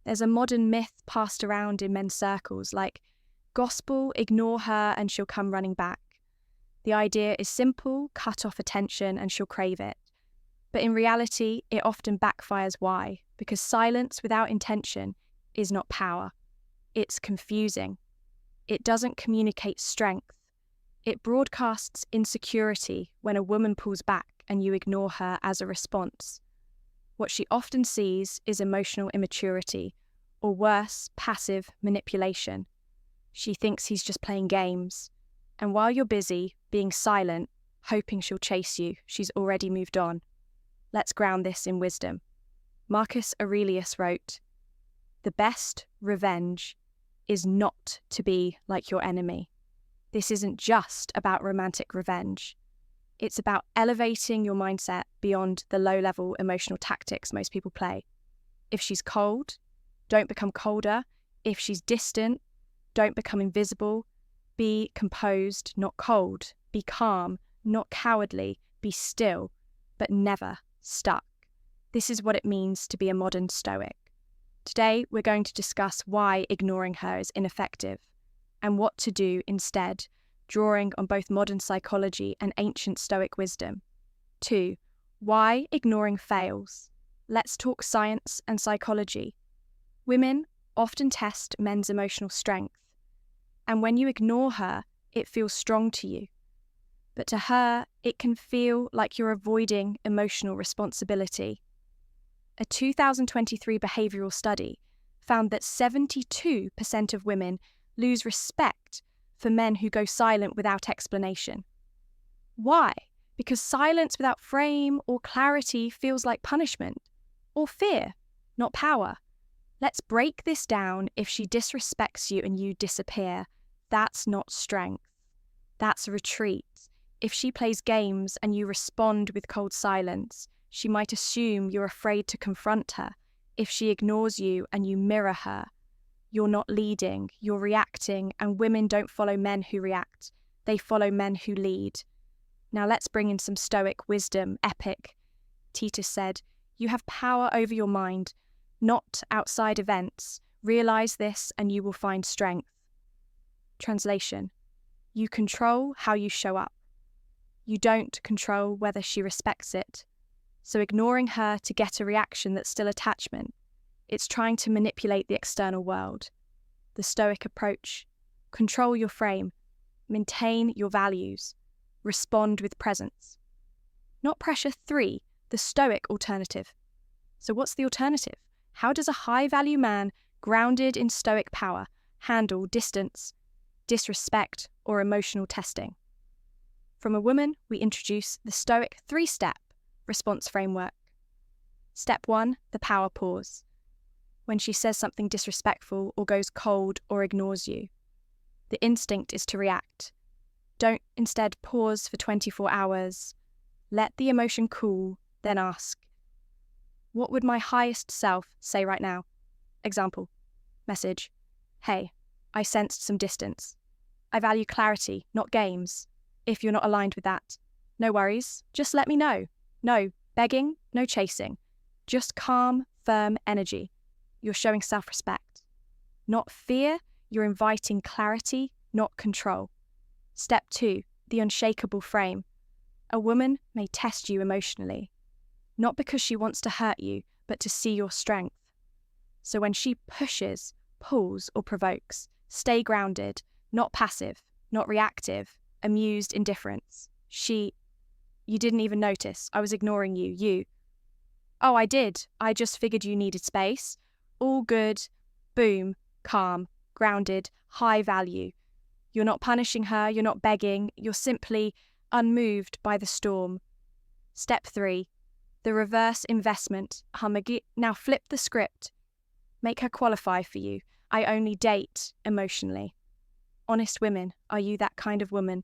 There's a modern myth passed around in men's circles like, gospel, ignore her and she'll come running back. The idea is simple, cut off attention and she'll crave it. But in reality, it often backfires. Why? Because silence without intention is not power. It's confusing. It doesn't communicate strength. It broadcasts insecurity when a woman pulls back and you ignore her as a response. What she often sees is emotional immaturity, or worse, passive manipulation. She thinks he's just playing games. And while you're busy, being silent, hoping she'll chase you, she's already moved on. Let's ground this in wisdom. Marcus Aurelius wrote, "The best revenge is not to be like your enemy." This isn't just about romantic revenge. It's about elevating your mindset beyond the low-level emotional tactics most people play. If she's cold, don't become colder. If she's distant, don't become invisible. Be composed, not cold. Be calm, not cowardly. Be still, but never stuck. This is what it means to be a modern Stoic. Today, we're going to discuss why ignoring her is ineffective and what to do instead, drawing on both modern psychology and ancient Stoic wisdom. 2. Why ignoring fails. Let's talk science and psychology. Women often test men's emotional strength, and when you ignore her, it feels strong to you. But to her, it can feel like you're avoiding emotional responsibility. A 2023 behavioural study found that 72% of women lose respect for men who go silent without explanation. Why? Because silence without frame or clarity feels like punishment or fear, not power. Let's break this down. If she disrespects you and you disappear, that's not strength. That's retreat. If she plays games and you respond with cold silence, she might assume you're afraid to confront her. If she ignores you and you mirror her, you're not leading, you're reacting, and women don't follow men who react. They follow men who lead. Now let's bring in some Stoic wisdom, epic. Titus said, "You have power over your mind, not outside events. Realize this and you will find strength." Translation: you control how you show up. You don't control whether she respects it. So ignoring her to get a reaction that's still attachment, it's trying to manipulate the external world. The Stoic approach: control your frame, maintain your values, respond with presence. Not pressure. 3, the Stoic alternative. So what's the alternative? How does a high-value man, grounded in Stoic power, handle distance, disrespect, or emotional testing? From a woman, we introduce the Stoic 3-step response framework. Step 1, the power pause. When she says something disrespectful or goes cold or ignores you, the instinct is to react. Don't instead pause for 24 hours. Let the emotion cool, then ask, what would my highest self say right now? Example, message, "Hey, I sensed some distance. I value clarity, not games. If you're not aligned with that, no worries, just let me know. No begging, no chasing. Just calm, firm energy. You're showing self-respect. Not fear, you're inviting clarity, not control." Step 2, the unshakable frame. A woman may test you emotionally, not because she wants to hurt you, but to see your strength. So when she pushes, pulls, or provokes, stay grounded, not passive, not reactive, amused indifference. You didn't even notice. I was ignoring you. You. Oh, I did. I just figured you needed space. All good. Boom. Calm. Grounded. High value. You're not punishing her. You're not begging. You're simply unmoved by the storm. Step 3, the reverse investment. Now flip the script. Make her qualify for you. I only date emotionally. Honest women, are you that kind of woman?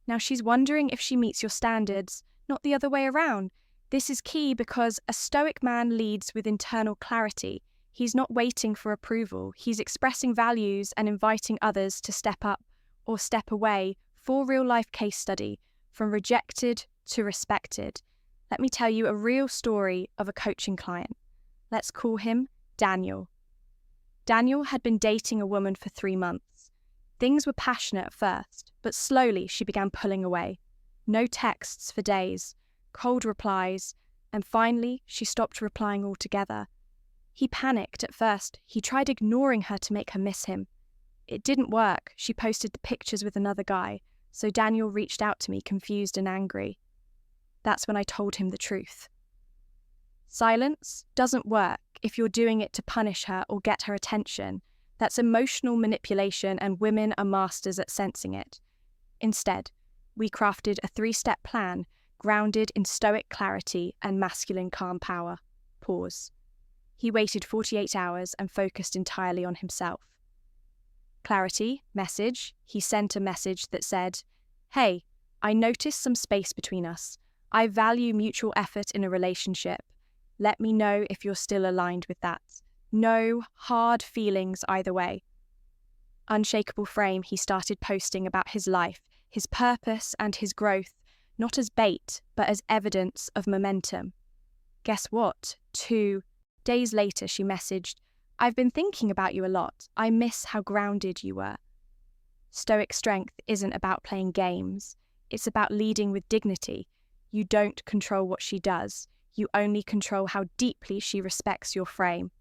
Now she's wondering if she meets your standards, not the other way around. This is key because a Stoic man leads with internal clarity. He's not waiting for approval. He's expressing values and inviting others to step up or step away. For real-life case study, from rejected to respected. Let me tell you a real story of a coaching client. Let's call him Daniel. Daniel had been dating a woman for 3 months. Things were passionate at first, but slowly she began pulling away. No texts for days, cold replies, and finally she stopped replying altogether. He panicked at first. He tried ignoring her to make her miss him. It didn't work. She posted the pictures with another guy, so Daniel reached out to me, confused and angry. That's when I told him the truth. Silence doesn't work if you're doing it to punish her or get her attention. That's emotional manipulation, and women are masters at sensing it. Instead, we crafted a 3-step plan grounded in Stoic clarity and masculine calm power. Pause. He waited 48 hours and focused entirely on himself. Clarity, message. He sent a message that said, "Hey, I noticed some space between us. I value mutual effort in a relationship. Let me know if you're still aligned with that. No hard feelings either way." Unshakable frame, he started posting about his life, his purpose and his growth, not as bait, but as evidence of momentum. Guess what? 2 days later, she messaged, "I've been thinking about you a lot. I miss how grounded you were." Stoic strength isn't about playing games. It's about leading with dignity. You don't control what she does. You only control how deeply she respects your frame.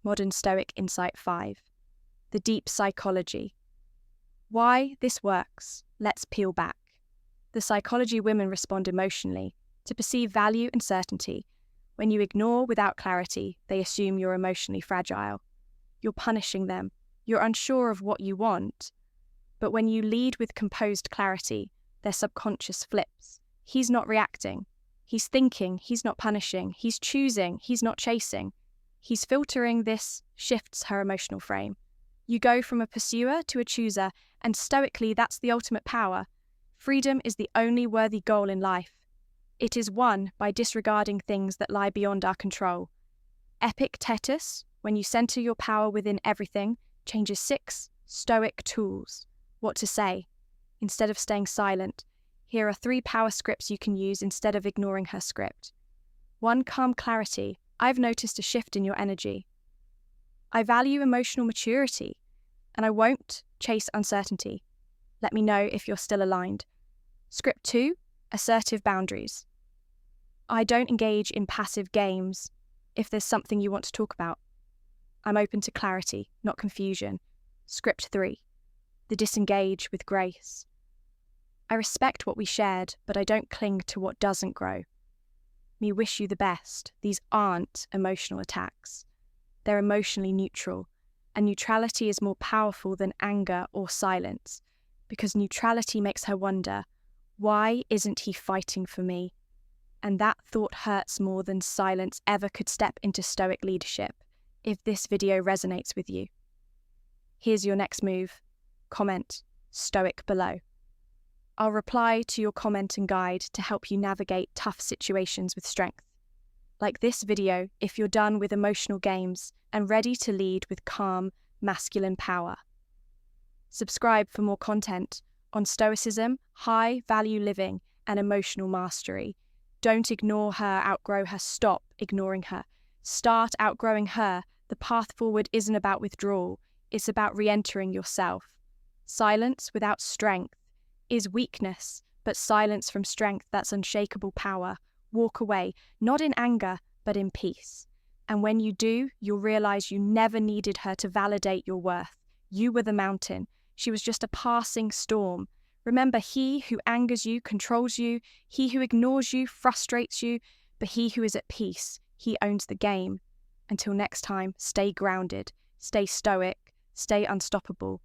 Modern Stoic Insight 5. The deep psychology. Why this works? Let's peel back. The psychology women respond emotionally to perceive value and certainty. When you ignore without clarity, they assume you're emotionally fragile. You're punishing them. You're unsure of what you want. But when you lead with composed clarity, their subconscious flips. He's not reacting. He's thinking. He's not punishing. He's choosing. He's not chasing. He's filtering. This shifts her emotional frame. You go from a pursuer to a chooser, and stoically, that's the ultimate power. Freedom is the only worthy goal in life. It is won by disregarding things that lie beyond our control. Epictetus, when you center your power within everything, changes 6 Stoic tools. What to say. Instead of staying silent, here are 3 power scripts you can use instead of ignoring her script. 1. Calm clarity. I've noticed a shift in your energy. I value emotional maturity, and I won't chase uncertainty. Let me know if you're still aligned. Script 2. Assertive boundaries. I don't engage in passive games if there's something you want to talk about. I'm open to clarity, not confusion. Script 3. The disengage with grace. I respect what we shared, but I don't cling to what doesn't grow. Me wish you the best. These aren't emotional attacks. They're emotionally neutral, and neutrality is more powerful than anger or silence, because neutrality makes her wonder, why isn't he fighting for me? And that thought hurts more than silence ever could step into Stoic leadership, if this video resonates with you. Here's your next move. Comment Stoic below. I'll reply to your comment and guide to help you navigate tough situations with strength. Like this video if you're done with emotional games and ready to lead with calm, masculine power. Subscribe for more content on Stoicism, high-value living, and emotional mastery. Don't ignore her, outgrow her. Stop ignoring her. Start outgrowing her. The path forward isn't about withdrawal. It's about re-entering yourself. Silence without strength is weakness, but silence from strength, that's unshakable power. Walk away, not in anger, but in peace. And when you do, you'll realize you never needed her to validate your worth. You were the mountain. She was just a passing storm. Remember, he who angers you controls you. He who ignores you frustrates you. But he who is at peace, he owns the game. Until next time, stay grounded, stay stoic, stay unstoppable.